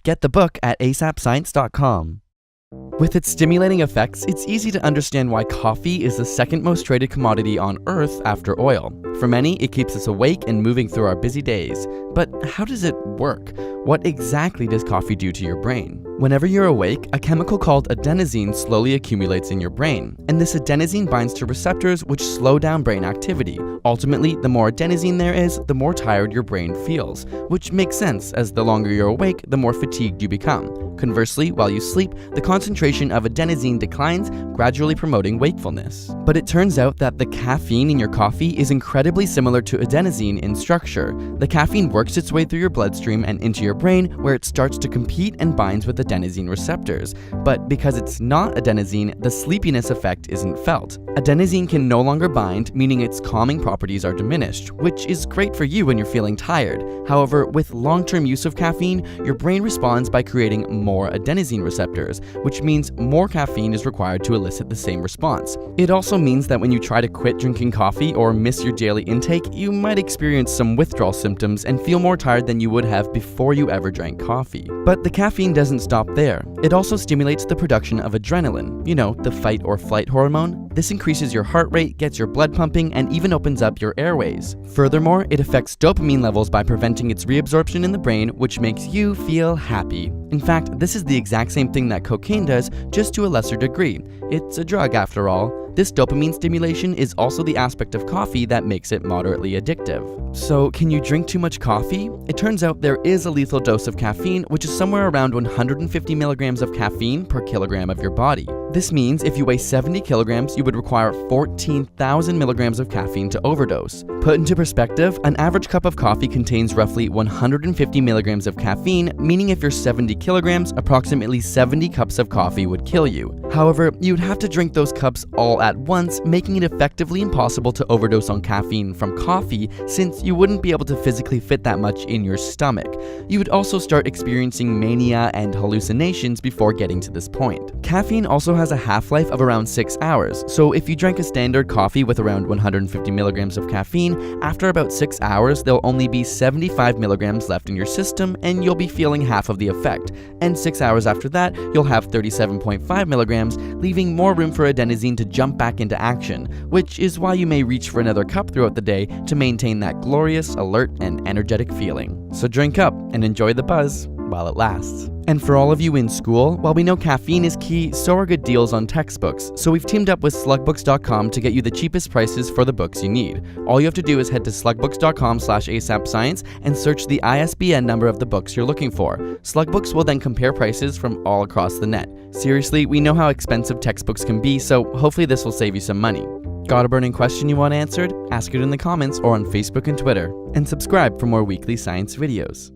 Get the book at AsapSCIENCE.com. With its stimulating effects, it's easy to understand why coffee is the second most traded commodity on Earth after oil. For many, it keeps us awake and moving through our busy days. But how does it work? What exactly does coffee do to your brain? Whenever you're awake, a chemical called adenosine slowly accumulates in your brain, and this adenosine binds to receptors which slow down brain activity. Ultimately, the more adenosine there is, the more tired your brain feels, which makes sense as the longer you're awake, the more fatigued you become. Conversely, while you sleep, the concentration of adenosine declines, gradually promoting wakefulness. But it turns out that the caffeine in your coffee is incredibly similar to adenosine in structure. The caffeine works its way through your bloodstream and into your brain, where it starts to compete and binds with adenosine receptors. But because it's not adenosine, the sleepiness effect isn't felt. Adenosine can no longer bind, meaning its calming properties are diminished, which is great for you when you're feeling tired. However, with long-term use of caffeine, your brain responds by creating more adenosine receptors, which means more caffeine is required to elicit the same response. It also means that when you try to quit drinking coffee or miss your daily intake, you might experience some withdrawal symptoms and feel more tired than you would have before you ever drank coffee. But the caffeine doesn't stop there. It also stimulates the production of adrenaline, you know, the fight or flight hormone. This increases your heart rate, gets your blood pumping, and even opens up your airways. Furthermore, it affects dopamine levels by preventing its reabsorption in the brain, which makes you feel happy. In fact, this is the exact same thing that cocaine does, just to a lesser degree. It's a drug after all. This dopamine stimulation is also the aspect of coffee that makes it moderately addictive. So, can you drink too much coffee? It turns out there is a lethal dose of caffeine, which is somewhere around 150 milligrams of caffeine per kilogram of your body. This means if you weigh 70 kilograms, you would require 14,000 milligrams of caffeine to overdose. Put into perspective, an average cup of coffee contains roughly 150 milligrams of caffeine, meaning if you're 70 kilograms, approximately 70 cups of coffee would kill you. However, you'd have to drink those cups all at once, making it effectively impossible to overdose on caffeine from coffee, since you wouldn't be able to physically fit that much in your stomach. You would also start experiencing mania and hallucinations before getting to this point. Caffeine also has a half-life of around 6 hours, so if you drank a standard coffee with around 150 milligrams of caffeine, after about 6 hours there'll only be 75 milligrams left in your system and you'll be feeling half of the effect. And 6 hours after that, you'll have 37.5 milligrams, leaving more room for adenosine to jump back into action, which is why you may reach for another cup throughout the day to maintain that glorious, alert, and energetic feeling. So drink up and enjoy the buzz while it lasts. And for all of you in school, while we know caffeine is key, so are good deals on textbooks. So we've teamed up with slugbooks.com to get you the cheapest prices for the books you need. All you have to do is head to slugbooks.com/AsapScience and search the ISBN number of the books you're looking for. Slugbooks will then compare prices from all across the net. Seriously, we know how expensive textbooks can be, so hopefully this will save you some money. Got a burning question you want answered? Ask it in the comments or on Facebook and Twitter. And subscribe for more weekly science videos.